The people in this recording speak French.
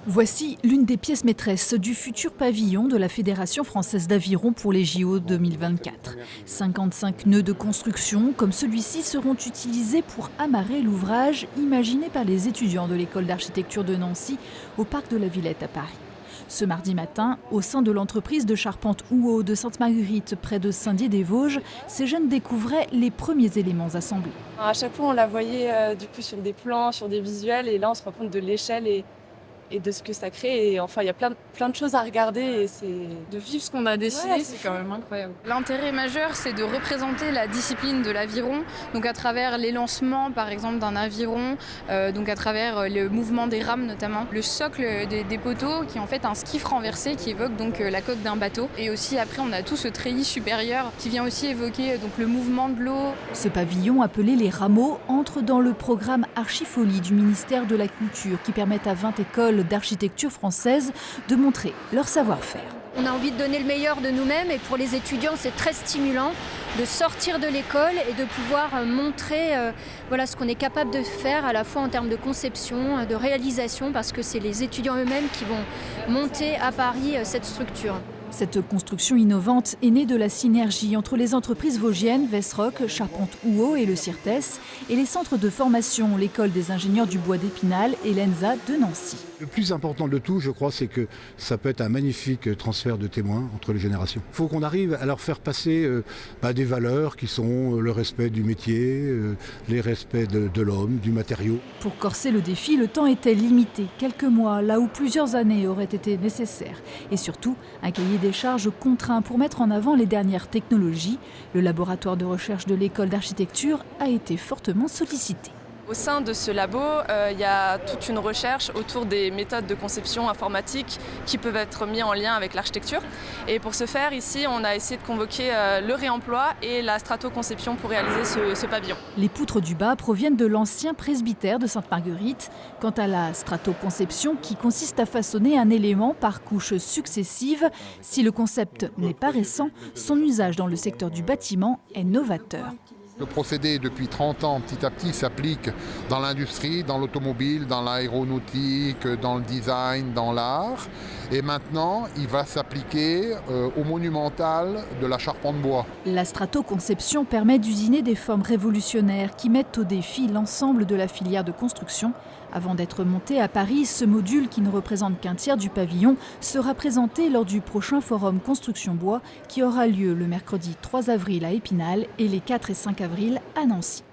Voici l'une des pièces maîtresses du futur pavillon de la Fédération française d'aviron pour les JO 2024. 55 nœuds de construction comme celui-ci seront utilisés pour amarrer l'ouvrage imaginé par les étudiants de l'école d'architecture de Nancy au parc de la Villette à Paris. Ce mardi matin, au sein de l'entreprise de charpente Houot de Sainte-Marguerite, près de Saint-Dié-des-Vosges, ces jeunes découvraient les premiers éléments assemblés. À chaque fois, on la voyait sur des plans, sur des visuels, et là, on se rend compte de l'échelle et de ce que ça crée. Et enfin, il y a plein de choses à regarder. Et c'est de vivre ce qu'on a dessiné, ouais, c'est quand même incroyable. L'intérêt majeur, c'est de représenter la discipline de l'aviron, donc à travers les lancements, par exemple, d'un aviron, donc à travers le mouvement des rames notamment, le socle des poteaux, qui est en fait un skiff renversé, qui évoque donc la coque d'un bateau. Et aussi après, on a tout ce treillis supérieur qui vient aussi évoquer donc le mouvement de l'eau. Ce pavillon, appelé les Rameaux, entre dans le programme Archifolie du ministère de la Culture, qui permet à 20 écoles d'architecture française de montrer leur savoir-faire. On a envie de donner le meilleur de nous-mêmes et pour les étudiants, c'est très stimulant de sortir de l'école et de pouvoir montrer ce qu'on est capable de faire à la fois en termes de conception, de réalisation, parce que c'est les étudiants eux-mêmes qui vont monter à Paris cette structure. Cette construction innovante est née de la synergie entre les entreprises vosgiennes Vesroc, Charpente Houot et le CIRTES et les centres de formation, l'école des ingénieurs du bois d'Épinal et l'ENSA de Nancy. Le plus important de tout, je crois, c'est que ça peut être un magnifique transfert de témoins entre les générations. Il faut qu'on arrive à leur faire passer des valeurs qui sont le respect du métier, les respects de l'homme, du matériau. Pour corser le défi, le temps était limité, quelques mois, là où plusieurs années auraient été nécessaires. Et surtout, un cahier des charges contraint pour mettre en avant les dernières technologies. Le laboratoire de recherche de l'école d'architecture a été fortement sollicité. au sein de ce labo, il y a toute une recherche autour des méthodes de conception informatique qui peuvent être mises en lien avec l'architecture. Et pour ce faire, ici, on a essayé de convoquer le réemploi et la stratoconception pour réaliser ce pavillon. Les poutres du bas proviennent de l'ancien presbytère de Sainte-Marguerite. Quant à la stratoconception, qui consiste à façonner un élément par couches successives, si le concept n'est pas récent, son usage dans le secteur du bâtiment est novateur. Le procédé, depuis 30 ans, petit à petit, s'applique dans l'industrie, dans l'automobile, dans l'aéronautique, dans le design, dans l'art. Et maintenant, il va s'appliquer au monumental de la charpente bois. La stratoconception permet d'usiner des formes révolutionnaires qui mettent au défi l'ensemble de la filière de construction. Avant d'être monté à Paris, ce module, qui ne représente qu'un tiers du pavillon, sera présenté lors du prochain forum Construction Bois qui aura lieu le mercredi 3 avril à Épinal et les 4 et 5 avril à Nancy.